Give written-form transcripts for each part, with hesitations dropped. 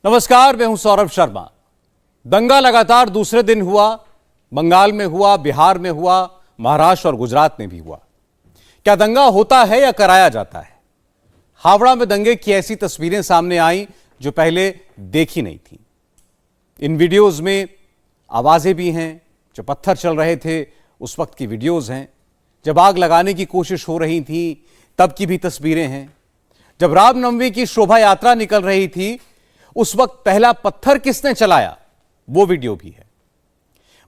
नमस्कार, मैं हूं सौरभ शर्मा। दंगा लगातार दूसरे दिन हुआ। बंगाल में हुआ, बिहार में हुआ, महाराष्ट्र और गुजरात में भी हुआ। क्या दंगा होता है या कराया जाता है? हावड़ा में दंगे की ऐसी तस्वीरें सामने आई जो पहले देखी नहीं थी। इन वीडियोज में आवाजें भी हैं। जो पत्थर चल रहे थे उस वक्त की वीडियोज हैं। जब आग लगाने की कोशिश हो रही थी तब की भी तस्वीरें हैं। जब रामनवमी की शोभा यात्रा निकल रही थी उस वक्त पहला पत्थर किसने चलाया, वो वीडियो भी है।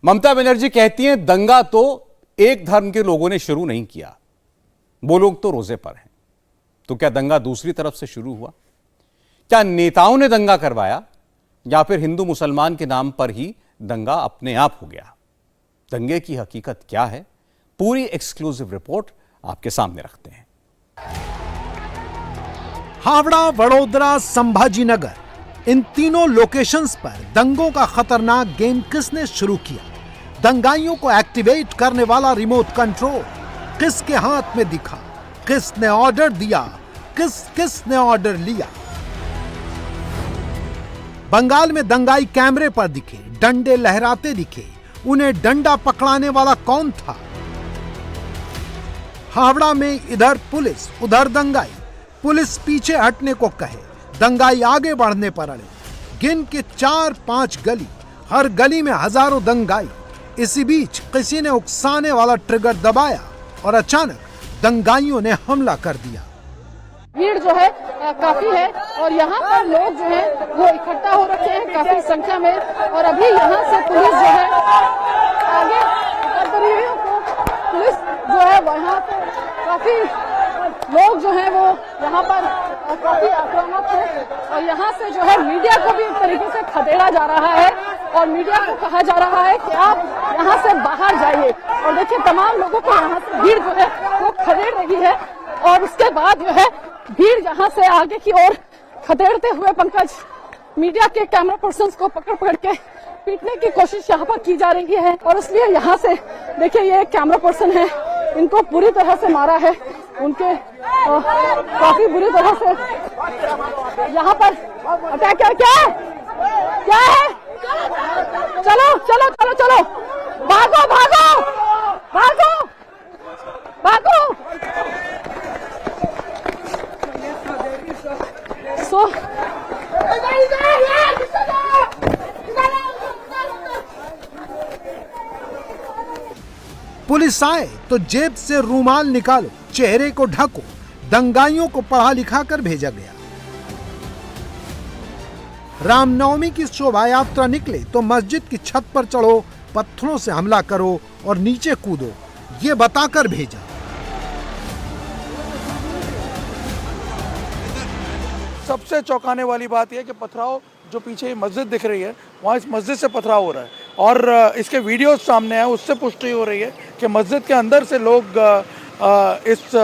ममता बनर्जी कहती हैं दंगा तो एक धर्म के लोगों ने शुरू नहीं किया, वो लोग तो रोजे पर हैं। तो क्या दंगा दूसरी तरफ से शुरू हुआ? क्या नेताओं ने दंगा करवाया या फिर हिंदू मुसलमान के नाम पर ही दंगा अपने आप हो गया? दंगे की हकीकत क्या है, पूरी एक्सक्लूसिव रिपोर्ट आपके सामने रखते हैं। हावड़ा, वडोदरा, संभाजीनगर, इन तीनों लोकेशंस पर दंगों का खतरनाक गेम किसने शुरू किया? दंगाइयों को एक्टिवेट करने वाला रिमोट कंट्रोल किसके हाथ में दिखा? किसने ऑर्डर दिया? किसने ऑर्डर लिया? बंगाल में दंगाई कैमरे पर दिखे, डंडे लहराते दिखे। उन्हें डंडा पकड़ाने वाला कौन था? हावड़ा में इधर पुलिस उधर दंगाई। पुलिस पीछे हटने को कहे, दंगाई आगे बढ़ने पर अड़े। गिन के 4-5 गली, हर गली में हजारों दंगाई। इसी बीच किसी ने उकसाने वाला ट्रिगर दबाया और अचानक दंगाइयों ने हमला कर दिया। भीड़ जो है काफी है और यहाँ पर लोग जो है वो इकट्ठा हो रखे हैं काफी संख्या में। और अभी यहाँ से पुलिस जो है आगे उपद्रवियों को, पुलिस जो है वहाँ पे काफी लोग जो हैं वो यहाँ पर काफी आक्रामक है। और यहाँ से जो है मीडिया को भी एक तरीके से खदेड़ा जा रहा है और मीडिया को कहा जा रहा है कि आप यहाँ से बाहर जाइए। और देखिए तमाम लोगों को यहाँ से भीड़ जो है वो खदेड़ रही है। और उसके बाद जो है भीड़ यहाँ से आगे की ओर खदेड़ते हुए पंकज मीडिया के कैमरा पर्सन्स को पकड़ के पीटने की कोशिश यहाँ पर की जा रही है। और इसलिए यहाँ से देखिए ये कैमरा पर्सन है, इनको पूरी तरह से मारा है। उनके काफी बुरी तरह से यहाँ पर अटैक क्या है? चलो चलो चलो चलो, भागो भागो भागो भागो। पुलिस आए तो जेब से रूमाल निकालो, चेहरे को ढको। दंगाइयों को पढ़ा लिखा कर भेजा गया। रामनवमी की शोभा यात्रा निकले तो मस्जिद की छत पर चढ़ो, पत्थरों से हमला करो और नीचे कूदो, ये बताकर भेजा। सबसे चौंकाने वाली बात यह कि पथराव जो पीछे मस्जिद दिख रही है वहाँ इस मस्जिद से पथराव हो रहा है और इसके वीडियोस सामने हैं, उससे पुष्टि हो रही है कि मस्जिद के अंदर से लोग इस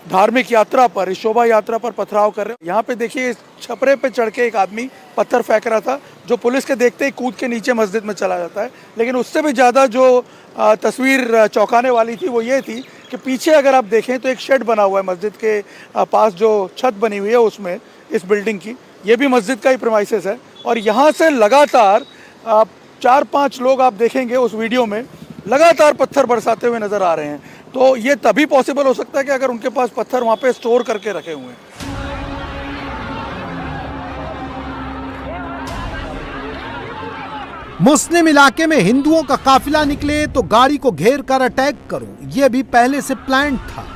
धार्मिक यात्रा पर, इस शोभा यात्रा पर पथराव कर रहे हैं। यहाँ पे देखिए इस छपरे पे चढ़ के एक आदमी पत्थर फेंक रहा था जो पुलिस के देखते ही कूद के नीचे मस्जिद में चला जाता है। लेकिन उससे भी ज़्यादा जो तस्वीर चौंकाने वाली थी वो ये थी कि पीछे अगर आप देखें तो एक शेड बना हुआ है मस्जिद के पास, जो छत बनी हुई है उसमें, इस बिल्डिंग की, ये भी मस्जिद का ही प्रीमाइसेस है। और यहाँ से लगातार 4-5 लोग आप देखेंगे उस वीडियो में लगातार पत्थर बरसाते हुए नजर आ रहे हैं। तो ये तभी पॉसिबल हो सकता है कि अगर उनके पास पत्थर वहाँ पे स्टोर करके रखे हुए हैं। मुस्लिम इलाके में हिंदुओं का काफिला निकले तो गाड़ी को घेर कर अटैक करो, यह भी पहले से प्लान था।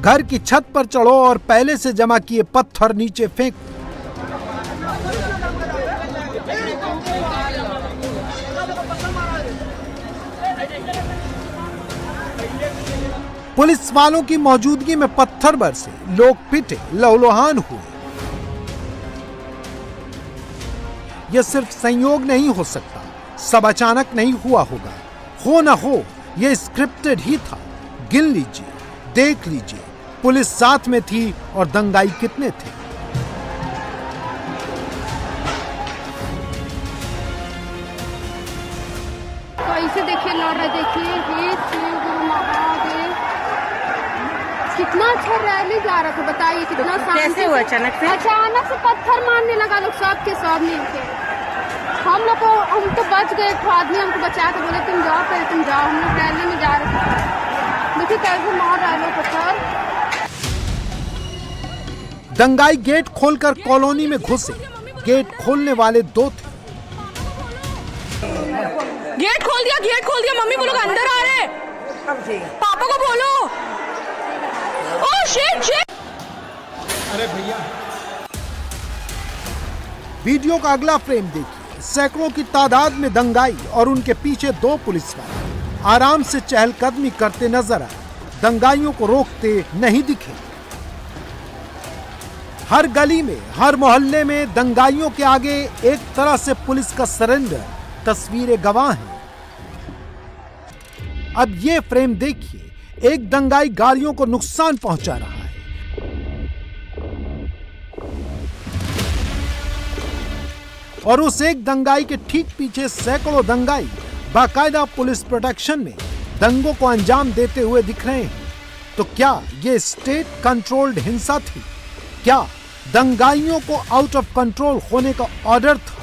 घर की छत पर चढ़ो और पहले से जमा किए पत्थर नीचे फेंको। पुलिस वालों की मौजूदगी में पत्थर बरसे, लोग पिटे, लहूलुहान हुए। यह सिर्फ संयोग नहीं हो सकता, सब अचानक नहीं हुआ होगा। हो न हो यह स्क्रिप्टेड ही था। गिन लीजिए, देख लीजिए, पुलिस साथ में थी और दंगाई कितने थे। कैसे देखिए लड़ रहे, देखिए हे शिव गुरु महादेव। कितना अच्छा रैली जा रहा था, बताइए कितना कैसे हुआ अचानक से? अचानक से पत्थर मारने लगा लोग, सब के सब मिलके। हम लोग को, हम तो बच गए, एक आदमी हमको बचा के बोले तुम जाओ, पहले तुम जाओ। हम लोग रैली में जा रहे थे, देखिए कैसे मार रहा है लोग पत्थर। दंगाई गेट खोलकर कॉलोनी में घुसे। गेट खोलने वाले दो थे। गेट खोल दिया, मम्मी वो लोग अंदर आ रहे हैं, पापा को बोलो। Oh shit. अरे भैया, वीडियो का अगला फ्रेम देखिए। सैकड़ों की तादाद में दंगाई और उनके पीछे दो पुलिस वाले आराम से चहलकदमी करते नजर आए। दंगाइयों को रोकते नहीं दिखे। हर गली में, हर मोहल्ले में दंगाइयों के आगे एक तरह से पुलिस का सरेंडर तस्वीरें गवाह हैं। अब ये फ्रेम देखिए, एक दंगाई गाड़ियों को नुकसान पहुंचा रहा है। और उस एक दंगाई के ठीक पीछे सैकड़ों दंगाई बाकायदा पुलिस प्रोटेक्शन में दंगों को अंजाम देते हुए दिख रहे हैं। तो क्या ये स्टेट कंट्रोल्ड हिंसा थी? क्या दंगाइयों को आउट ऑफ कंट्रोल होने का ऑर्डर था?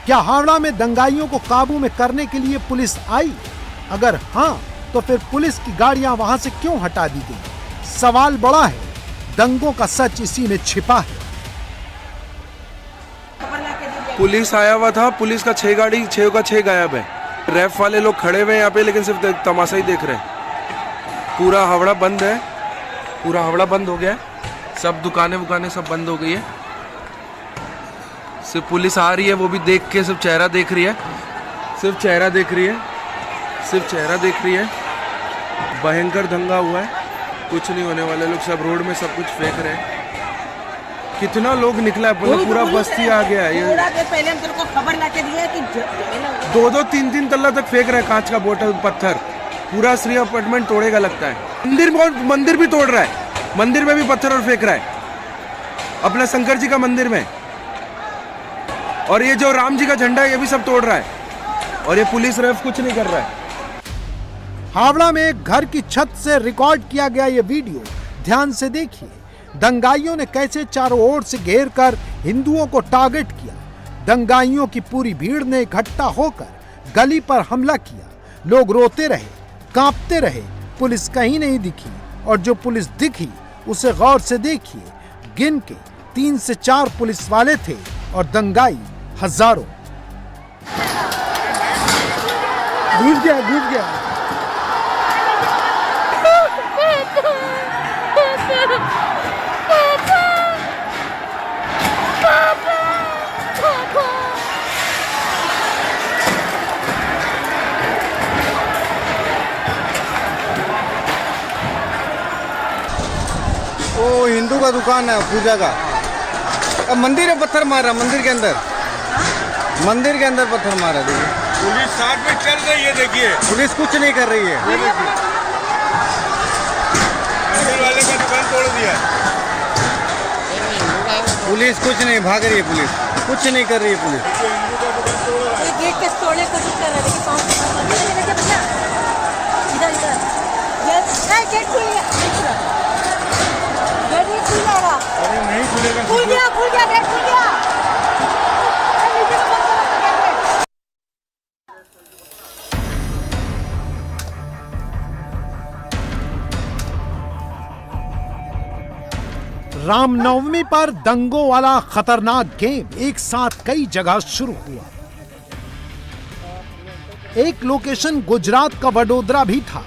क्या हावड़ा में दंगाइयों को काबू में करने के लिए पुलिस आई? अगर हां, तो फिर पुलिस की गाड़ियां वहां से क्यों हटा दी गई? सवाल बड़ा है। दंगों का सच इसी में छिपा है। पुलिस आया हुआ था, पुलिस का 6 गाड़ी 6 का 6 गायब है। रैफ वाले लोग खड़े हुए हैं यहाँ पे, लेकिन सिर्फ तमाशा ही देख रहे हैं। पूरा हावड़ा बंद है, पूरा हावड़ा बंद हो गया है। सब दुकानें वुकानें सब बंद हो गई है। सिर्फ पुलिस आ रही है, वो भी देख के सिर्फ चेहरा देख रही है, सिर्फ चेहरा देख रही है, सिर्फ चेहरा देख रही है। भयंकर दंगा हुआ है, कुछ नहीं होने वाले। लोग सब रोड में सब कुछ फेंक रहे हैं। कितना लोग निकला है, पूरा बस्ती आ गया है। ये पहले हम तेरे को खबर ला के दिया कि 2-2, 3-3 तल्ला तक फेंक रहे हैं, कांच का बोतल, पत्थर। पूरा श्री अपार्टमेंट तोड़ेगा लगता है। मंदिर भी तोड़ रहा है, मंदिर में भी पत्थर और फेंक रहा है, अपना शंकर जी का मंदिर में। और ये जो राम जी का झंडा है, ये भी सब तोड़ रहा है। और ये पुलिस रैफ कुछ नहीं कर रहा है। हावड़ा में एक घर की छत से रिकॉर्ड किया गया ये वीडियो ध्यान से देखिए। दंगाइयों ने कैसे चारों ओर से घेर कर हिंदुओं को टारगेट किया। दंगाइयों की पूरी भीड़ ने इकट्ठा होकर गली पर हमला किया। लोग रोते रहे, कांपते रहे। पुलिस कहीं नहीं दिखी, और जो पुलिस दिखी उसे गौर से देखिए। गिन के 3 से 4 पुलिस वाले थे और दंगाई हजारों। घुस गया। वो हिंदू का दुकान है पूजा का। अब मंदिर है, पत्थर मारा मंदिर के अंदर पत्थर मारा। देखिए पुलिस साथ में चल रही है, देखिए पुलिस कुछ नहीं कर रही है। मंदिर वाले का दुकान तोड़ दिया। पुलिस कुछ नहीं, भाग रही है पुलिस, कुछ नहीं कर रही है पुलिस। गेट के तोड़ने की कोशिश कर रहे थे गेट खुल गया। अरे नहीं खुलेगा। खुल गया गेट खुल गया। रामनवमी पर दंगों वाला खतरनाक गेम एक साथ कई जगह शुरू हुआ। एक लोकेशन गुजरात का वडोदरा भी था।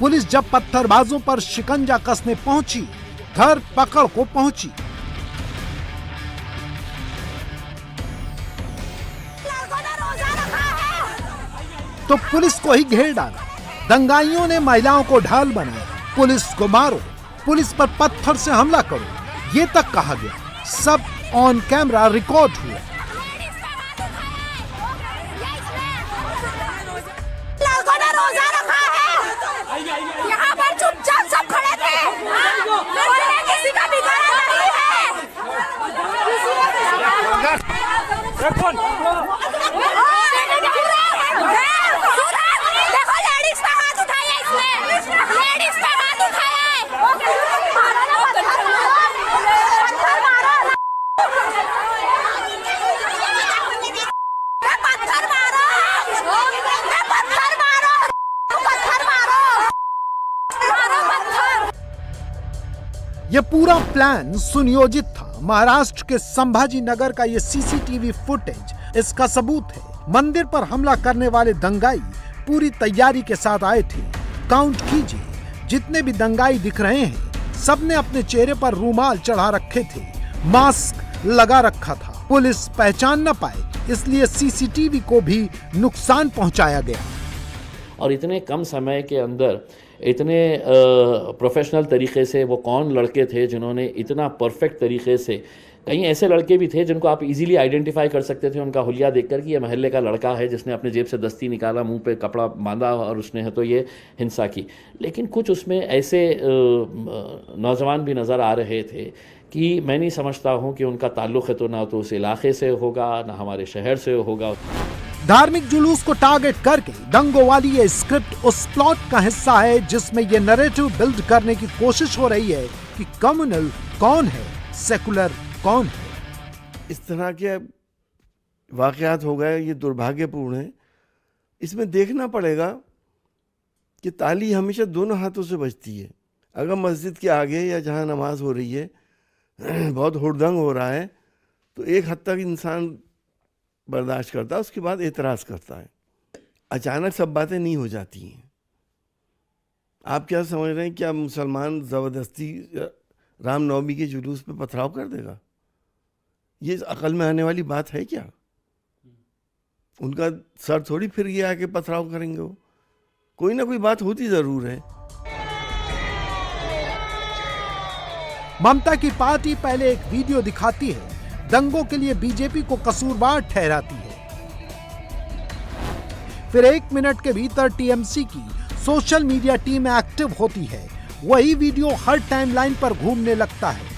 पुलिस जब पत्थरबाजों पर शिकंजा कसने पहुंची, धर पकड़ को पहुंची। तो पुलिस को ही घेर डाला। दंगाइयों ने महिलाओं को ढाल बनाया। पुलिस को मारो, पुलिस पर पत्थर से हमला करो, ये तक कहा गया। सब ऑन कैमरा रिकॉर्ड हुआ। रोजा रखा है, यहाँ पर चुपचाप सब खड़े थे। किसी का बिगाड़ा नहीं है। देखो लेडीज का हाथ उठाया इसने। क्यों उठाया है? मारो ना, पत्थर मारो। यह पूरा प्लान सुनियोजित था। महाराष्ट्र के संभाजी नगर का यह सीसीटीवी फुटेज इसका सबूत है। मंदिर पर हमला करने वाले दंगाई पूरी तैयारी के साथ आए थे। काउंट कीजिए, जितने भी दंगाई दिख रहे हैं सबने अपने चेहरे पर रूमाल चढ़ा रखे थे, मास्क लगा रखा था। पुलिस पहचान न पाए इसलिए सीसीटीवी को भी नुकसान पहुंचाया गया। और इतने कम समय के अंदर इतने प्रोफेशनल तरीके से वो कौन लड़के थे जिन्होंने इतना परफेक्ट तरीके से, कई ऐसे लड़के भी थे जिनको आप इजीली आइडेंटिफाई कर सकते थे उनका हुलिया देखकर कि ये महल्ले का लड़का है जिसने अपने जेब से दस्ती निकाला, मुंह पे कपड़ा बांधा और उसने है तो ये हिंसा की। लेकिन कुछ उसमें ऐसे नौजवान भी नज़र आ रहे थे कि मैं नहीं समझता हूँ कि उनका ताल्लुक़ है तो ना तो उस इलाके से होगा ना हमारे शहर से होगा। धार्मिक जुलूस को टारगेट करके दंगों वाली ये स्क्रिप्ट उस प्लॉट का हिस्सा है जिसमें ये नैरेटिव बिल्ड करने की कोशिश हो रही है कि कम्युनल कौन है, सेकुलर कौन है। इस तरह के वाकयात हो गए, ये दुर्भाग्यपूर्ण है। इसमें देखना पड़ेगा कि ताली हमेशा दोनों हाथों से बजती है। अगर मस्जिद के आगे या जहाँ नमाज हो रही है बहुत हुड़दंग हो रहा है तो एक हद तक इंसान बर्दाश्त करता है, उसके बाद एतराज़ करता है। अचानक सब बातें नहीं हो जाती हैं। आप क्या समझ रहे हैं, क्या मुसलमान ज़बरदस्ती रामनवमी के जुलूस पे पथराव कर देगा? ये अकल में आने वाली बात है क्या? उनका सर थोड़ी फिर ये आके पथराव करेंगे। वो कोई ना कोई बात होती ज़रूर है। ममता की पार्टी पहले एक वीडियो दिखाती है, दंगों के लिए बीजेपी को कसूरवार ठहराती है। फिर 1 मिनट के भीतर टीएमसी की सोशल मीडिया टीम एक्टिव होती है। वही वीडियो हर टाइमलाइन पर घूमने लगता है।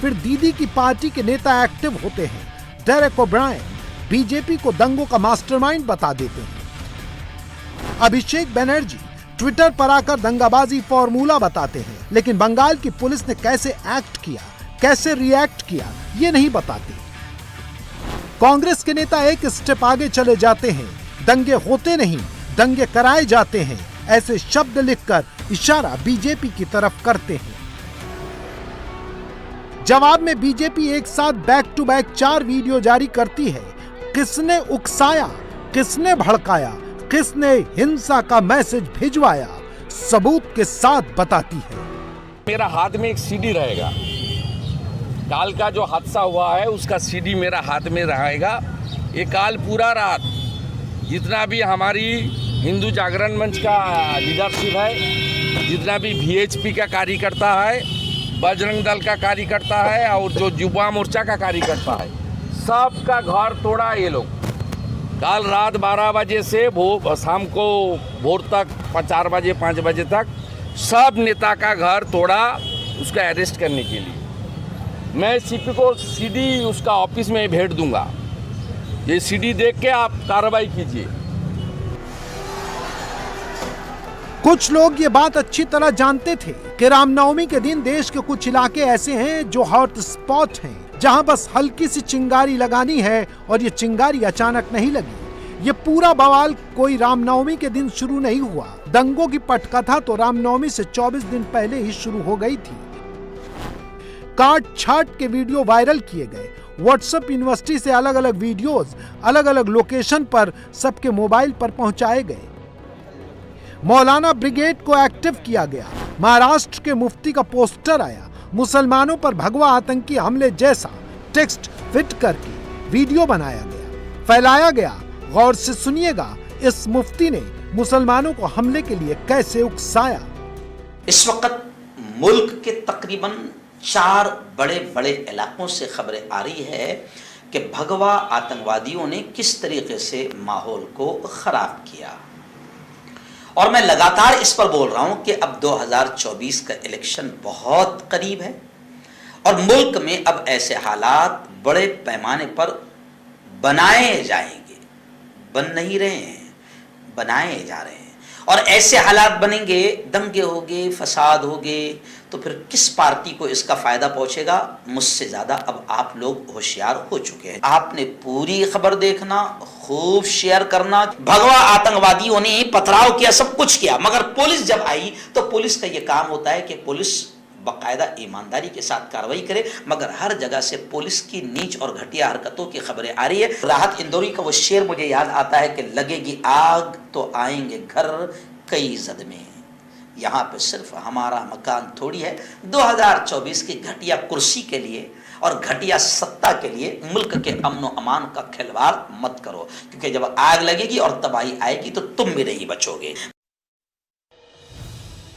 फिर दीदी की पार्टी के नेता एक्टिव होते हैं। डेरेक ओब्रायन बीजेपी को दंगों का मास्टरमाइंड बता देते हैं। अभिषेक बनर्जी ट्विटर पर आकर दंगाबाजी फॉर्मूला बताते हैं। लेकिन बंगाल की पुलिस ने कैसे एक्ट किया, कैसे रिएक्ट किया, ये नहीं बताते। कांग्रेस के नेता एक स्टेप आगे चले जाते हैं। दंगे होते नहीं, दंगे कराए जाते हैं, ऐसे शब्द लिखकर इशारा बीजेपी की तरफ करते हैं। जवाब में बीजेपी एक साथ बैक टू बैक 4 वीडियो जारी करती है। किसने उकसाया, किसने भड़काया, किसने हिंसा का मैसेज भिजवाया, सबूत के साथ बताती है। मेरा हाथ में एक सीडी रहेगा, काल का जो हादसा हुआ है उसका सीडी मेरा हाथ में रहेगा। ये काल पूरा रात जितना भी हमारी हिंदू जागरण मंच का लीडरशिप है, जितना भी वीएचपी का कार्यकर्ता है, बजरंग दल का कार्यकर्ता है और जो युवा मोर्चा का कार्यकर्ता है, सबका घर तोड़ा ये लोग। कल रात 12 बजे से शाम को भोर तक 4 बजे 5 बजे तक सब नेता का घर तोड़ा उसका अरेस्ट करने के लिए। मैं सीपी को सीडी उसका ऑफिस में भेज दूंगा, ये सीडी देख के आप कार्रवाई कीजिए। कुछ लोग ये बात अच्छी तरह जानते थे कि रामनवमी के दिन देश के कुछ इलाके ऐसे हैं जो हॉट स्पॉट हैं, जहां बस हल्की सी चिंगारी लगानी है और ये चिंगारी अचानक नहीं लगी। ये पूरा बवाल कोई रामनवमी के दिन शुरू नहीं हुआ। दंगों की पटकथा तो रामनवमी से 24 दिन पहले ही शुरू हो गई थी। काट छाट के वीडियो वायरल किए गए। व्हाट्सएप यूनिवर्सिटी से अलग अलग वीडियोस अलग अलग लोकेशन पर सबके मोबाइल पर पहुंचाए गए। मौलाना ब्रिगेड को एक्टिव किया गया। महाराष्ट्र के मुफ्ती का पोस्टर आया। मुसलमानों पर भगवा आतंकी हमले जैसा टेक्स्ट फिट करके वीडियो बनाया गया, फैलाया गया। गौर से सुनिएगा इस मुफ्ती ने मुसलमानों को हमले के लिए कैसे उकसाया। इस वक्त मुल्क के तकरीबन 4 बड़े बड़े इलाकों से खबरें आ रही है कि भगवा आतंकवादियों ने किस तरीके से माहौल को खराब किया। और मैं लगातार इस पर बोल रहा हूं कि अब 2024 का इलेक्शन बहुत करीब है और मुल्क में अब ऐसे हालात बड़े पैमाने पर बनाए जाएंगे, बन नहीं रहे हैं, बनाए जा रहे हैं। और ऐसे हालात बनेंगे, दंगे होंगे, फसाद होंगे, तो फिर किस पार्टी को इसका फायदा पहुंचेगा? मुझसे ज्यादा अब आप लोग होशियार हो चुके हैं। आपने पूरी खबर देखना, खूब शेयर करना। भगवा आतंकवादियों ने पथराव किया, सब कुछ किया, मगर पुलिस जब आई तो पुलिस का यह काम होता है कि पुलिस बाकायदा ईमानदारी के साथ कार्रवाई करे, मगर हर जगह से पुलिस की नीच और घटिया हरकतों की खबरें आ रही है। राहत इंदौरी का वो शेर मुझे याद आता है कि लगेगी आग तो आएंगे घर कई जद में। यहाँ पे सिर्फ हमारा मकान थोड़ी है। 2024 की घटिया कुर्सी के लिए और घटिया सत्ता के लिए मुल्क के अमन व अमान का खिलवाड़ मत करो, क्योंकि जब आग लगेगी और तबाही आएगी तो तुम भी नहीं बचोगे।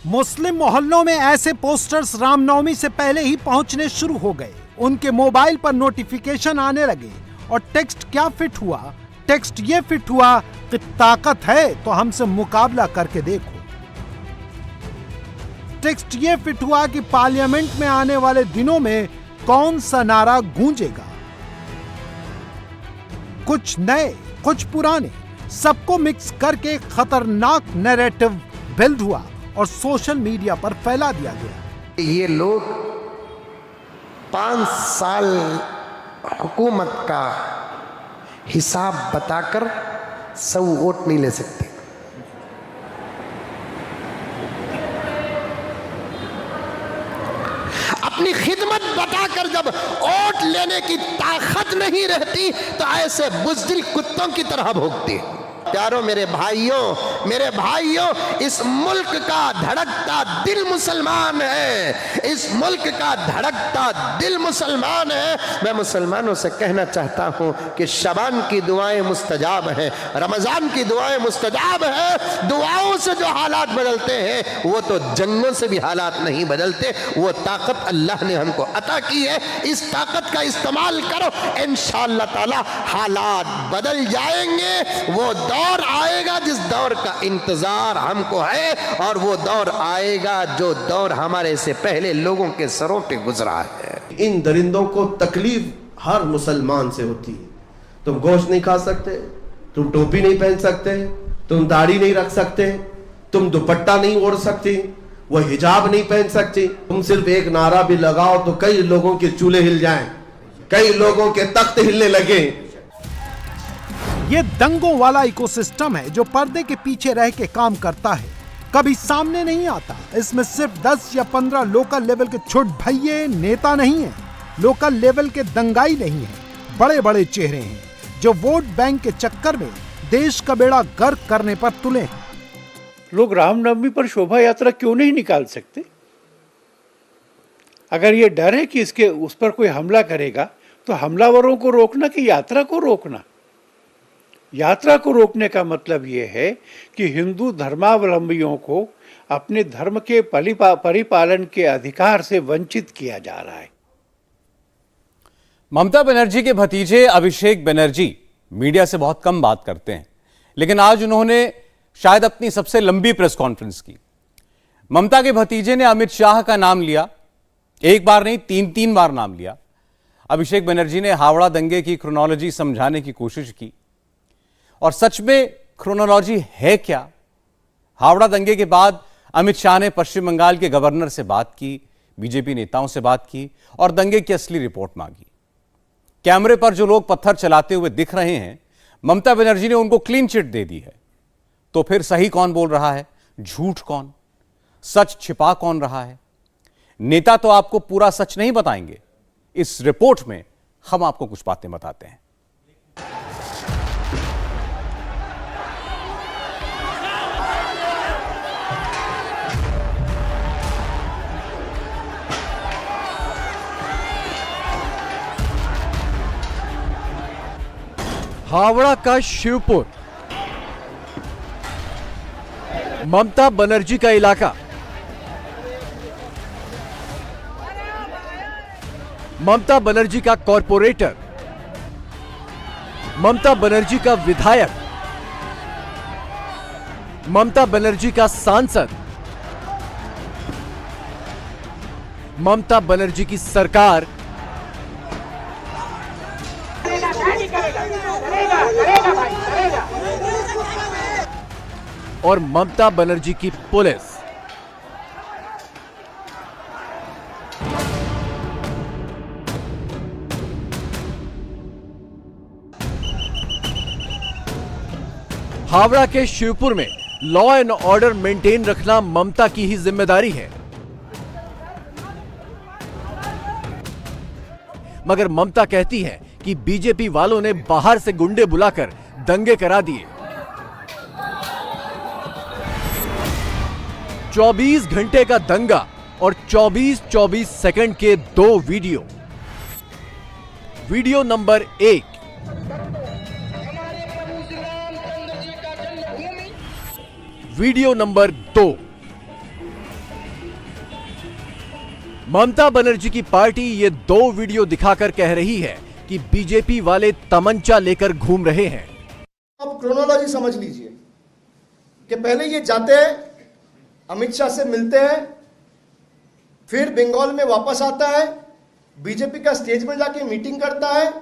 मुस्लिम मोहल्लों में ऐसे पोस्टर्स रामनवमी से पहले ही पहुंचने शुरू हो गए। उनके मोबाइल पर नोटिफिकेशन आने लगे और टेक्स्ट क्या फिट हुआ? टेक्स्ट ये फिट हुआ कि ताकत है तो हमसे मुकाबला करके देखो। टेक्स्ट ये फिट हुआ कि पार्लियामेंट में आने वाले दिनों में कौन सा नारा गूंजेगा। कुछ नए, कुछ पुराने, सबको मिक्स करके खतरनाक नैरेटिव बिल्ड हुआ और सोशल मीडिया पर फैला दिया गया। ये लोग 5 साल हुकूमत का हिसाब बताकर 100 वोट नहीं ले सकते। अपनी खिदमत बताकर जब वोट लेने की ताकत नहीं रहती तो ऐसे बुज़दिल कुत्तों की तरह भोगते। प्यारो मेरे भाइयों, इस मुल्क का धड़कता दिल मुसलमान है, इस मुल्क का धड़कता दिल मुसलमान है। मैं मुसलमानों से कहना चाहता हूं कि शबान की दुआएं मुस्तजाब हैं, रमजान की दुआएं मुस्तजाब हैं। दुआओं से जो हालात बदलते हैं वो तो जंगों से भी हालात नहीं बदलते। वो ताकत अल्लाह ने हमको अता की है, इस ताकत का इस्तेमाल करो, इंशाअल्लाह ताला हालात बदल जाएंगे। वो दौर आएगा जिस दौर का इंतजार हमको है, और वो दौर आएगा जो दौर हमारे से पहले लोगों के सरों पे गुजरा है। इन दरिंदों को तकलीफ हर मुसलमान से होती है। तुम गोश्त नहीं खा सकते, तुम टोपी नहीं पहन सकते, तुम दाढ़ी नहीं रख सकते, तुम दुपट्टा नहीं ओढ़ सकती, वो हिजाब नहीं पहन सकती। तुम सिर्फ एक नारा भी लगाओ तो कई लोगों के चूल्हे हिल जाएं, कई लोगों के तख्त हिलने लगे। ये दंगों वाला इकोसिस्टम है जो पर्दे के पीछे रह के काम करता है, कभी सामने नहीं आता। इसमें सिर्फ 10 या 15 लोकल लेवल के छोट भैये नेता नहीं है, लोकल लेवल के दंगाई नहीं है, बड़े बड़े चेहरे हैं जो वोट बैंक के चक्कर में देश का बेड़ा गर्क करने पर तुले हैं। लोग रामनवमी पर शोभा यात्रा क्यों नहीं निकाल सकते? अगर ये डर है कि इसके उस पर कोई हमला करेगा तो हमलावरों को रोकना कि यात्रा को रोकना? यात्रा को रोकने का मतलब ये है कि हिंदू धर्मावलंबियों को अपने धर्म के परिपालन के अधिकार से वंचित किया जा रहा है। ममता बनर्जी के भतीजे अभिषेक बनर्जी मीडिया से बहुत कम बात करते हैं, लेकिन आज उन्होंने शायद अपनी सबसे लंबी प्रेस कॉन्फ्रेंस की। ममता के भतीजे ने अमित शाह का नाम लिया, एक बार नहीं 3 बार नाम लिया। अभिषेक बनर्जी ने हावड़ा दंगे की क्रोनोलॉजी समझाने की कोशिश की, और सच में क्रोनोलॉजी है क्या? हावड़ा दंगे के बाद अमित शाह ने पश्चिम बंगाल के गवर्नर से बात की, बीजेपी नेताओं से बात की और दंगे की असली रिपोर्ट मांगी। कैमरे पर जो लोग पत्थर चलाते हुए दिख रहे हैं, ममता बनर्जी ने उनको क्लीन चिट दे दी है। तो फिर सही कौन बोल रहा है, झूठ कौन, सच छिपा कौन रहा है? नेता तो आपको पूरा सच नहीं बताएंगे। इस रिपोर्ट में हम आपको कुछ बातें बताते हैं। हावड़ा का शिवपुर, ममता बनर्जी का इलाका, ममता बनर्जी का कॉरपोरेटर, ममता बनर्जी का विधायक, ममता बनर्जी का सांसद, ममता बनर्जी की सरकार और ममता बनर्जी की पुलिस। हावड़ा के शिवपुर में लॉ एंड ऑर्डर मेंटेन रखना ममता की ही जिम्मेदारी है, मगर ममता कहती है कि बीजेपी वालों ने बाहर से गुंडे बुलाकर दंगे करा दिए। 24 घंटे का दंगा और 24 सेकंड के 2 video. Video number 1, video number 2। Mamata Banerjee की पार्टी ये 2 वीडियो दिखाकर कह रही है कि बीजेपी वाले तमंचा लेकर घूम रहे हैं। अब क्रोनोलॉजी समझ लीजिए कि पहले ये जाते हैं, अमित शाह से मिलते हैं, फिर बंगाल में वापस आता है, बीजेपी का स्टेज में जाके मीटिंग करता है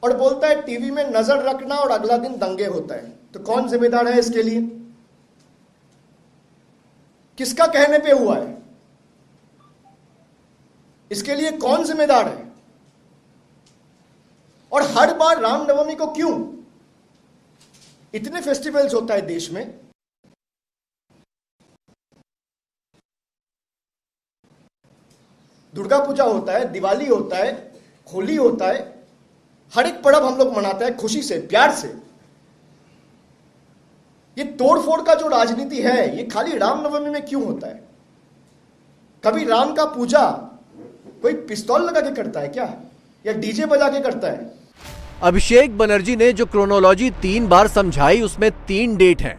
और बोलता है टीवी में नजर रखना और अगला दिन दंगे होता है। तो कौन जिम्मेदार है इसके लिए? किसका कहने पे हुआ है? इसके लिए कौन जिम्मेदार है? और हर बार रामनवमी को क्यों? इतने फेस्टिवल्स होता है देश में, दुर्गा पूजा होता है, दिवाली होता है, होली होता है, हर एक पर्व हम लोग मनाते हैं खुशी से, प्यार से। ये तोड़फोड़ का जो राजनीति है ये खाली रामनवमी में क्यों होता है? कभी राम का पूजा कोई पिस्तौल लगा के करता है क्या, या डीजे बजा के करता है? अभिषेक बनर्जी ने जो क्रोनोलॉजी 3 बार समझाई उसमें 3 डेट हैं।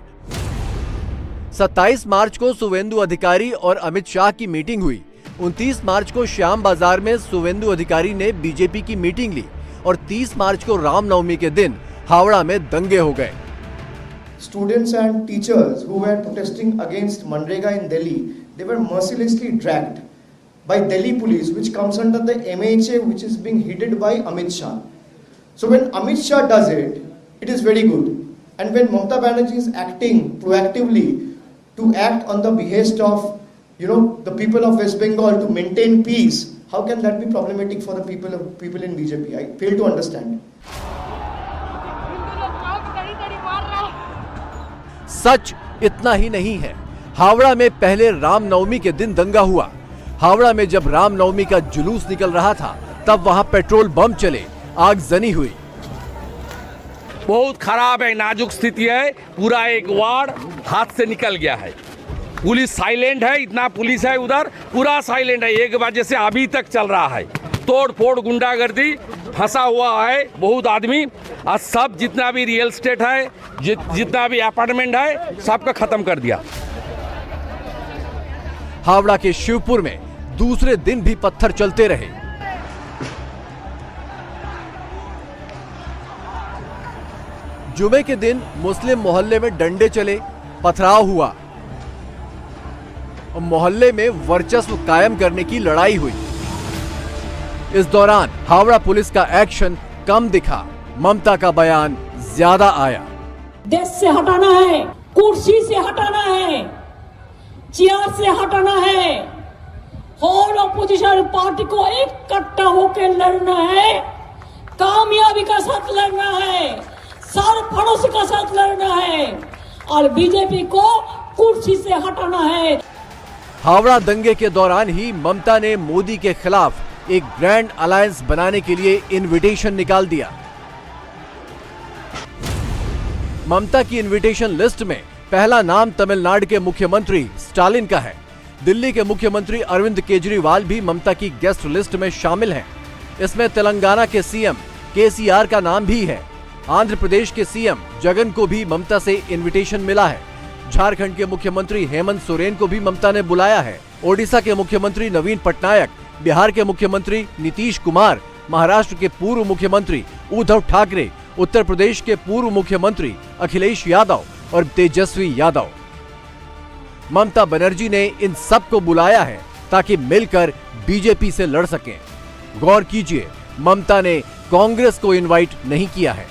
27 मार्च को शुवेंदु अधिकारी और अमित शाह की मीटिंग हुई। 29 मार्च को श्याम बाजार में शुवेंदु अधिकारी ने बीजेपी की मीटिंग ली और 30 मार्च को रामनवमी के दिन हावड़ा में दंगे हो गए। Students and teachers who were protesting against Manrega in Delhi, they were mercilessly dragged by Delhi police, which comes under the MHA, which is being headed by Amit Shah. So when Amit Shah does it, it is very good. And when Mamata Banerjee is acting proactively to act on the behest of, the people of West Bengal to maintain peace, how can that be problematic for the people in BJP? I fail to understand. सच इतना ही नहीं है। हावड़ा में पहले रामनवमी के दिन दंगा हुआ। हावड़ा में जब रामनवमी का जुलूस निकल रहा था तब वहां पेट्रोल बम चले, आगजनी हुई। बहुत खराब है, नाजुक स्थिति है। पूरा एक वार्ड हाथ से निकल गया है। पुलिस साइलेंट है, इतना पुलिस है उधर, पूरा साइलेंट है। 1 बजे से अभी तक चल रहा है। तोड़ फोड़, गुंडागर्दी, फंसा हुआ है बहुत आदमी। और सब जितना भी रियल एस्टेट है, जितना भी अपार्टमेंट है, सबका खत्म कर दिया। हावड़ा के शिवपुर में दूसरे दिन भी पत्थर चलते रहे। जुमे के दिन मुस्लिम मोहल्ले में डंडे चले, पथराव हुआ। मोहल्ले में वर्चस्व कायम करने की लड़ाई हुई। इस दौरान हावड़ा पुलिस का एक्शन कम दिखा, ममता का बयान ज्यादा आया। देश से हटाना है, कुर्सी से हटाना है, चेयर से हटाना है, और अपोजिशन पार्टी को इकट्ठा होकर लड़ना है, कामयाबी का साथ लड़ना है, सारे पड़ोसी का साथ लड़ना है, और बीजेपी को कुर्सी से हटाना है। हावड़ा दंगे के दौरान ही ममता ने मोदी के खिलाफ एक ग्रैंड अलायंस बनाने के लिए इनविटेशन निकाल दिया। ममता की इनविटेशन लिस्ट में पहला नाम तमिलनाडु के मुख्यमंत्री स्टालिन का है। दिल्ली के मुख्यमंत्री अरविंद केजरीवाल भी ममता की गेस्ट लिस्ट में शामिल हैं। इसमें तेलंगाना के सीएम केसीआर का नाम भी है। आंध्र प्रदेश के सीएम जगन को भी ममता से इनविटेशन मिला है। झारखंड के मुख्यमंत्री हेमंत सोरेन को भी ममता ने बुलाया है। ओडिशा के मुख्यमंत्री नवीन पटनायक, बिहार के मुख्यमंत्री नीतीश कुमार, महाराष्ट्र के पूर्व मुख्यमंत्री उद्धव ठाकरे, उत्तर प्रदेश के पूर्व मुख्यमंत्री अखिलेश यादव और तेजस्वी यादव। ममता बनर्जी ने इन सबको बुलाया है ताकि मिलकर बीजेपी से लड़ सकें। गौर कीजिए, ममता ने कांग्रेस को इनवाइट नहीं किया है।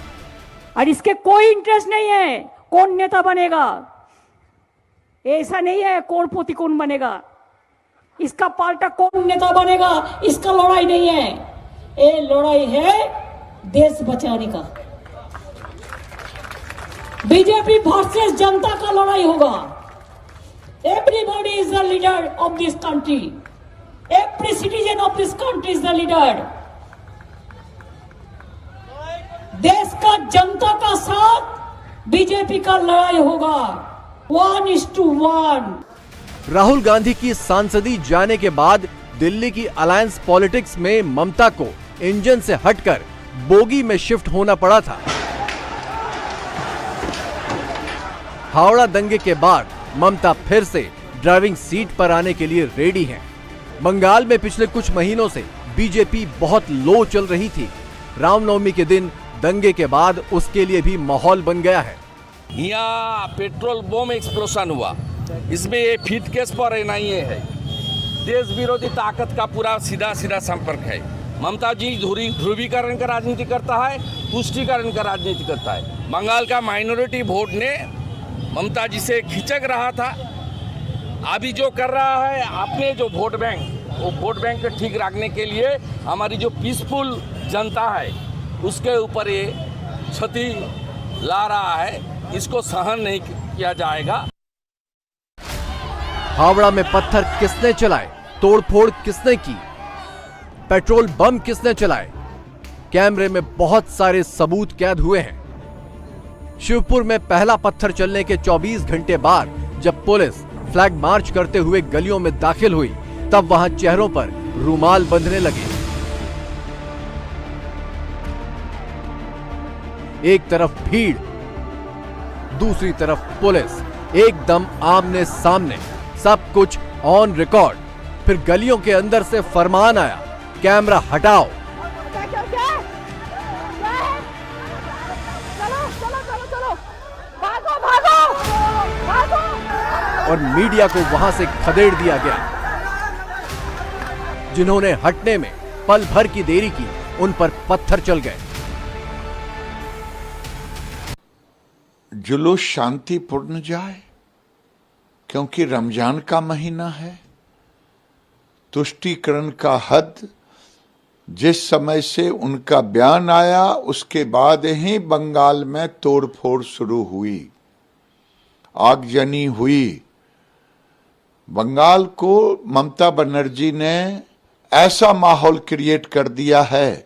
और इसके कोई इंटरेस्ट नहीं है कौन नेता बनेगा। ऐसा नहीं है कौन पोती कौन बनेगा, इसका पार्टा कौन नेता बनेगा, इसका लड़ाई नहीं है। ये लड़ाई है देश बचाने का। बीजेपी वर्सेस जनता का लड़ाई होगा। Everybody is the leader of this country, every citizen of this country is the leader. देश का जनता का साथ बीजेपी का लड़ाई होगा 1:1। राहुल गांधी की सांसदी जाने के बाद दिल्ली की अलायंस पॉलिटिक्स में ममता को इंजन से हटकर बोगी में शिफ्ट होना पड़ा था। हावड़ा दंगे के बाद ममता फिर से ड्राइविंग सीट पर आने के लिए रेडी हैं। बंगाल में पिछले कुछ महीनों से बीजेपी बहुत लो चल रही थी। रामनवमी के दिन दंगे के बाद उसके लिए भी माहौल बन गया है। यहाँ पेट्रोल बम एक्सप्लोशन हुआ, इसमें ये फीट केस पर एनआईए है। देश विरोधी ताकत का पूरा सीधा सीधा संपर्क है। ममता जी ध्रुवीकरण का राजनीति करता है, पुष्टिकरण का राजनीति करता है। बंगाल का माइनॉरिटी वोट ने ममता जी से खिंचक रहा था। अभी जो कर रहा है अपने जो वोट बैंक, वो वोट बैंक को ठीक रखने के लिए हमारी जो पीसफुल जनता है उसके ऊपर ये क्षति ला रहा है। इसको सहन नहीं किया जाएगा। हावड़ा में पत्थर किसने चलाए, तोड़फोड़ किसने की, पेट्रोल बम किसने चलाए, कैमरे में बहुत सारे सबूत कैद हुए हैं। शिवपुर में पहला पत्थर चलने के 24 घंटे बाद जब पुलिस फ्लैग मार्च करते हुए गलियों में दाखिल हुई, तब वहां चेहरों पर रुमाल बंधने लगे। एक तरफ भीड़, दूसरी तरफ पुलिस, एकदम आमने सामने, सब कुछ ऑन रिकॉर्ड। फिर गलियों के अंदर से फरमान आया, कैमरा हटाओ। और मीडिया को वहां से खदेड़ दिया गया। जिन्होंने हटने में पल भर की देरी की, उन पर पत्थर चल गए। जुलूस शांतिपूर्ण जाए, क्योंकि रमजान का महीना है। तुष्टीकरण का हद जिस समय से उनका बयान आया उसके बाद ही बंगाल में तोड़फोड़ शुरू हुई, आगजनी हुई। बंगाल को ममता बनर्जी ने ऐसा माहौल क्रिएट कर दिया है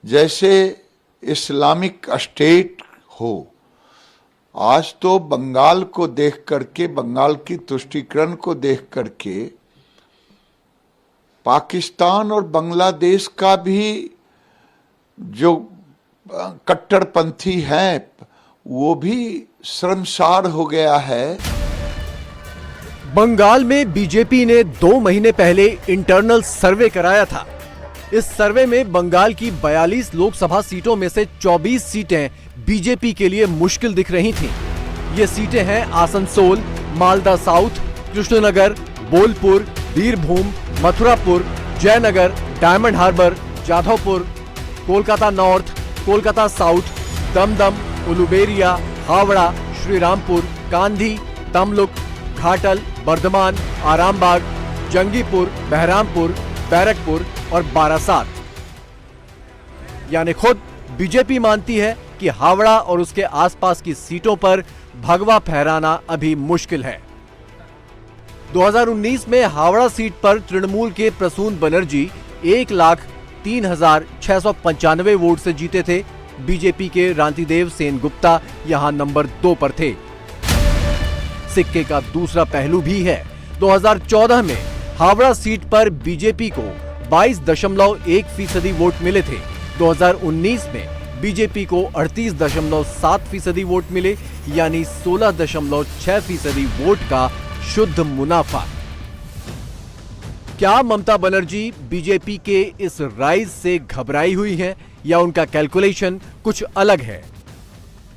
जैसे इस्लामिक स्टेट हो। आज तो बंगाल को देख करके, बंगाल की तुष्टीकरण को देख करके पाकिस्तान और बांग्लादेश का भी जो कट्टरपंथी हैं वो भी शर्मसार हो गया है। बंगाल में बीजेपी ने 2 महीने पहले इंटरनल सर्वे कराया था। इस सर्वे में बंगाल की 42 लोकसभा सीटों में से 24 सीटें बीजेपी के लिए मुश्किल दिख रही थीं। ये सीटें हैं Asansol, Malda South, Krishnanagar, Bolpur, Birbhum, Mathurapur, Jaynagar, Diamond Harbour, Jadavpur, Kolkata North, Kolkata South, Dumdum, Uluberia, Howrah, Sreerampur, Kanthi, Tamluk, Ghatal, Bardhaman, Arambagh, Jangipur, Baharampur, Barrackpore और बारासात। यानी खुद बीजेपी मानती है कि हावड़ा और उसके आसपास की सीटों पर भगवा फहराना अभी मुश्किल है। 2019 में हावड़ा सीट पर तृणमूल के प्रसून बनर्जी 1,03,695 वोट से जीते थे। बीजेपी के रांतिदेव सेनगुप्ता यहां नंबर 2 पर थे। सिक्के का दूसरा पहलू भी है। 2014 में हावड़ा सीट पर बीजेपी को 22.1% वोट मिले थे। 2019 में बीजेपी को 38.7% वोट मिले, यानी 16.6% वोट का शुद्ध मुनाफा। क्या ममता बनर्जी बीजेपी के इस राइज से घबराई हुई हैं या उनका कैलकुलेशन कुछ अलग है?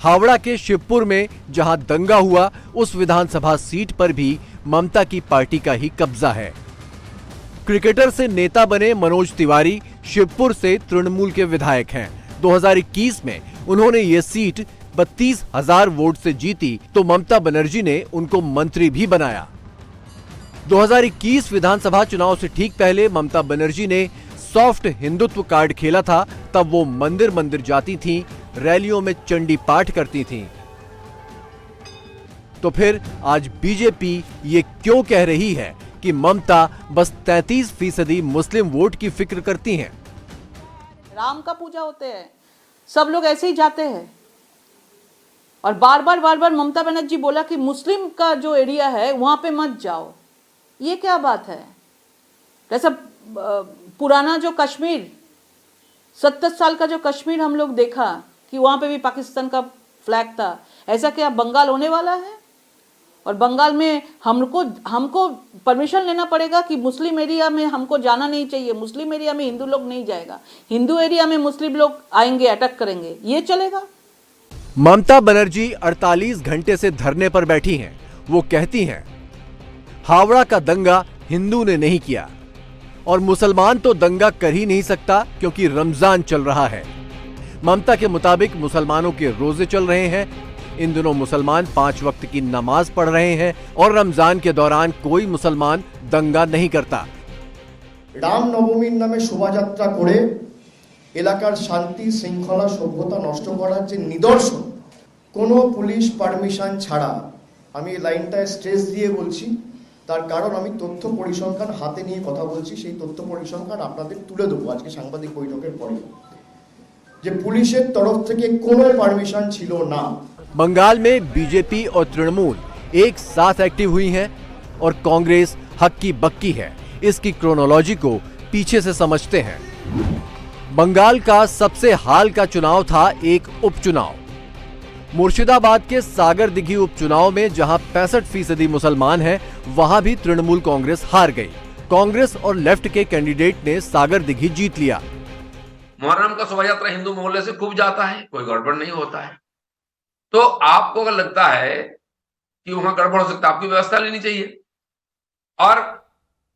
हावड़ा के शिवपुर में जहां दंगा हुआ, उस विधानसभा सीट पर भी ममता की पार्टी का ही कब्जा है। क्रिकेटर से नेता बने मनोज तिवारी शिवपुर से तृणमूल के विधायक हैं। 2021 में उन्होंने ये सीट 32,000 वोट से जीती तो ममता बनर्जी ने उनको मंत्री भी बनाया। 2021 विधानसभा चुनाव से ठीक पहले ममता बनर्जी ने सॉफ्ट हिंदुत्व कार्ड खेला था। तब वो मंदिर मंदिर जाती थीं, रैलियों में चंडी पाठ करती थीं। तो फिर आज बीजेपी ये क्यों कह रही है कि ममता बस 33% मुस्लिम वोट की फिक्र करती हैं? राम का पूजा होते हैं, सब लोग ऐसे ही जाते हैं। और बार बार ममता बनर्जी बोला कि मुस्लिम का जो एरिया है वहां पे मत जाओ। ये क्या बात है? जैसा पुराना जो कश्मीर 70 साल का जो कश्मीर हम लोग देखा कि वहां पे भी पाकिस्तान का फ्लैग था, ऐसा क्या बंगाल होने वाला है? और बंगाल में हमको परमिशन लेना पड़ेगा कि मुस्लिम एरिया में हमको जाना नहीं चाहिए, मुस्लिम एरिया में हिंदू लोग नहीं जाएगा, हिंदू एरिया में मुस्लिम लोग आएंगे, अटैक करेंगे, ये चलेगा? ममता बनर्जी 48 घंटे से धरने पर बैठी हैं। वो कहती हैं हावड़ा का दंगा हिंदू ने नहीं किया और मुसलमान तो दंगा कर ही नहीं सकता क्योंकि रमजान चल रहा है। ममता के मुताबिक मुसलमानों के रोजे चल रहे हैं। इन दिनों मुसलमान 5 वक्त की नमाज पढ़ रहे हैं और रमजान के दौरान कोई मुसलमान दंगा नहीं करता। রামনবমীর নামে শোভাযাত্রা করে এলাকার শান্তি শৃঙ্খলা সভ্যতা নষ্ট করার যে নিদর্শন, কোনো পুলিশ পারমিশন ছাড়া, আমি এই লাইনটা স্ট্রেস দিয়ে বলছি, তার কারণ আমি তথ্য পরিসংখ্যান হাতে নিয়ে কথা বলছি। সেই তথ্য পরিসংখ্যান আপনাদের তুলে দেবো আজকে সাংবাদিক বৈঠকের পরে, যে পুলিশের তরফ থেকে কোনো পারমিশন ছিল না। बंगाल में बीजेपी और तृणमूल एक साथ एक्टिव हुई हैं और कांग्रेस हक्की बक्की है। इसकी क्रोनोलॉजी को पीछे से समझते हैं। बंगाल का सबसे हाल का चुनाव था एक उपचुनाव। मुर्शिदाबाद के सागर दिघी उपचुनाव में जहां 65% मुसलमान हैं, वहां भी तृणमूल कांग्रेस हार गई। कांग्रेस और लेफ्ट के कैंडिडेट ने सागर दिघी जीत लिया। मुहर्रम का शोभा यात्रा हिंदू मोहल्ले से खूब जाता है, कोई गड़बड़ नहीं होता है। तो आपको अगर लगता है कि वहां गड़बड़ हो सकता है, आपकी व्यवस्था लेनी चाहिए और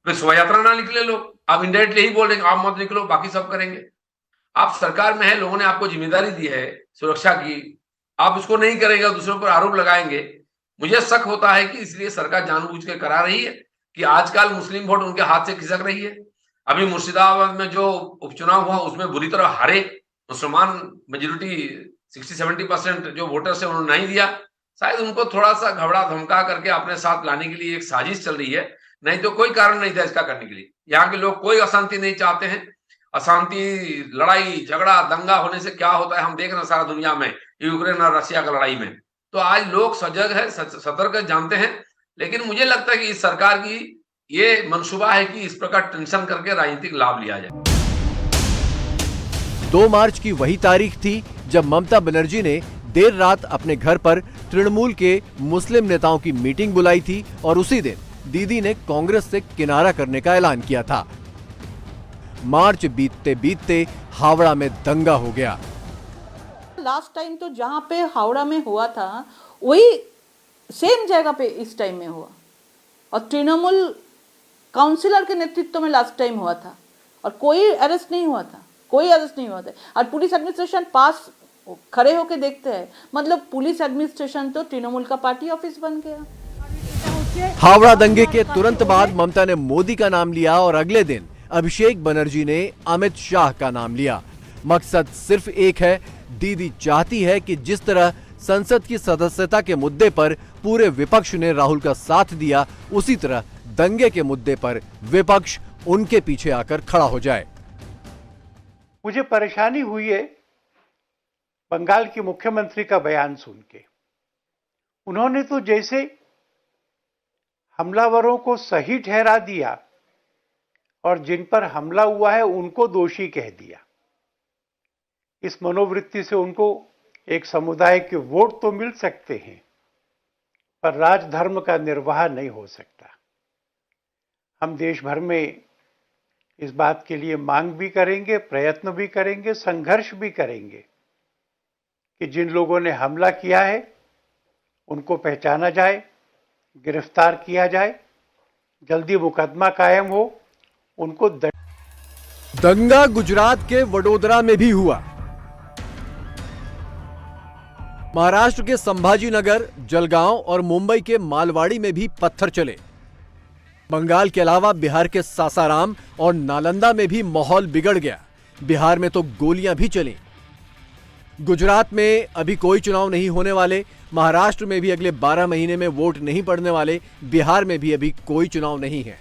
फिर शोभा यात्रा ना निकले लोग। आप इनडायरेक्टली यही बोल रहे हैं आप मत निकलो, बाकी सब करेंगे। आप सरकार में है, लोगों ने आपको जिम्मेदारी दी है सुरक्षा की, आप उसको नहीं करेंगे और दूसरों पर आरोप लगाएंगे। मुझे शक होता है कि इसलिए सरकार जानबूझ के करा रही है कि आजकल मुस्लिम वोट उनके हाथ से खिसक रही है। अभी मुर्शिदाबाद में जो उपचुनाव हुआ उसमें बुरी तरह हारे मुसलमान, मेजोरिटी 60-70% जो वोटर्स है उन्होंने नहीं दिया। शायद उनको थोड़ा सा घबरा धमका करके अपने साथ लाने के लिए एक साजिश चल रही है, नहीं तो कोई कारण नहीं था इसका करने के लिए। यहाँ के लोग कोई अशांति नहीं चाहते हैं। अशांति, लड़ाई झगड़ा दंगा होने से क्या होता है हम देख रहे हैं सारा दुनिया में, यूक्रेन और रशिया का लड़ाई में। तो आज लोग सजग है, सतर्क है, जानते हैं। लेकिन मुझे लगता है कि इस सरकार की ये मंसूबा है कि इस प्रकार टेंशन करके राजनीतिक लाभ लिया जाए। 2 मार्च की वही तारीख थी जब ममता बनर्जी ने देर रात अपने घर पर तृणमूल के मुस्लिम नेताओं की मीटिंग बुलाई थी और उसी दिन दीदी ने कांग्रेस से किनारा करने का ऐलान किया था। मार्च बीतते बीतते हावड़ा में दंगा हो गया। लास्ट टाइम तो जहां पे हावड़ा में हुआ था वही सेम जगह पे इस टाइम में हुआ और तृणमूल काउंसिलर के नेतृत्व में लास्ट टाइम हुआ था और कोई अरेस्ट नहीं हुआ था, कोई अरेस्ट नहीं हुआ था। और पुलिस एडमिनिस्ट्रेशन पास खड़े होके देखते हैं, मतलब पुलिस एडमिनिस्ट्रेशन तो तृणमूल का पार्टी ऑफिस बन गया। हावड़ा दंगे के तुरंत बाद ममता ने मोदी का नाम लिया और अगले दिन अभिषेक बनर्जी ने अमित शाह का नाम लिया। मकसद सिर्फ एक है, दीदी चाहती है कि जिस तरह संसद की सदस्यता के मुद्दे पर पूरे विपक्ष ने राहुल का साथ दिया, उसी तरह दंगे के मुद्दे पर विपक्ष उनके पीछे आकर खड़ा हो जाए। मुझे परेशानी हुई है बंगाल के मुख्यमंत्री का बयान सुन के। उन्होंने तो जैसे हमलावरों को सही ठहरा दिया और जिन पर हमला हुआ है उनको दोषी कह दिया। इस मनोवृत्ति से उनको एक समुदाय के वोट तो मिल सकते हैं पर राजधर्म का निर्वाह नहीं हो सकता। हम देश भर में इस बात के लिए मांग भी करेंगे, प्रयत्न भी करेंगे, संघर्ष भी करेंगे कि जिन लोगों ने हमला किया है उनको पहचाना जाए, गिरफ्तार किया जाए, जल्दी मुकदमा कायम हो, उनको दंगा गुजरात के वडोदरा में भी हुआ। महाराष्ट्र के संभाजीनगर, जलगांव और मुंबई के मालवाड़ी में भी पत्थर चले। बंगाल के अलावा बिहार के सासाराम और नालंदा में भी माहौल बिगड़ गया। बिहार में तो गोलियां भी चली। गुजरात में अभी कोई चुनाव नहीं होने वाले, महाराष्ट्र में भी अगले 12 महीने में वोट नहीं पड़ने वाले, बिहार में भी अभी कोई चुनाव नहीं है।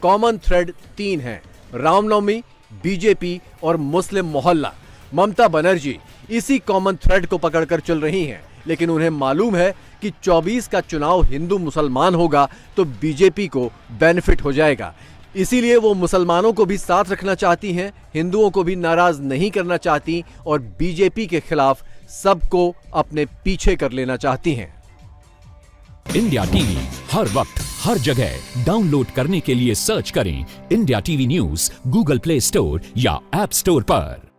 कॉमन थ्रेड 3 है: रामनवमी, बीजेपी और मुस्लिम मोहल्ला। ममता बनर्जी इसी कॉमन थ्रेड को पकड़कर चल रही हैं, लेकिन उन्हें मालूम है कि 24 का चुनाव हिंदू मुसलमान होगा तो बीजेपी को बेनिफिट हो जाएगा। इसीलिए वो मुसलमानों को भी साथ रखना चाहती हैं, हिंदुओं को भी नाराज नहीं करना चाहती और बीजेपी के खिलाफ सबको अपने पीछे कर लेना चाहती हैं। इंडिया टीवी हर वक्त हर जगह डाउनलोड करने के लिए सर्च करें India TV news Google play store या ऐप स्टोर पर।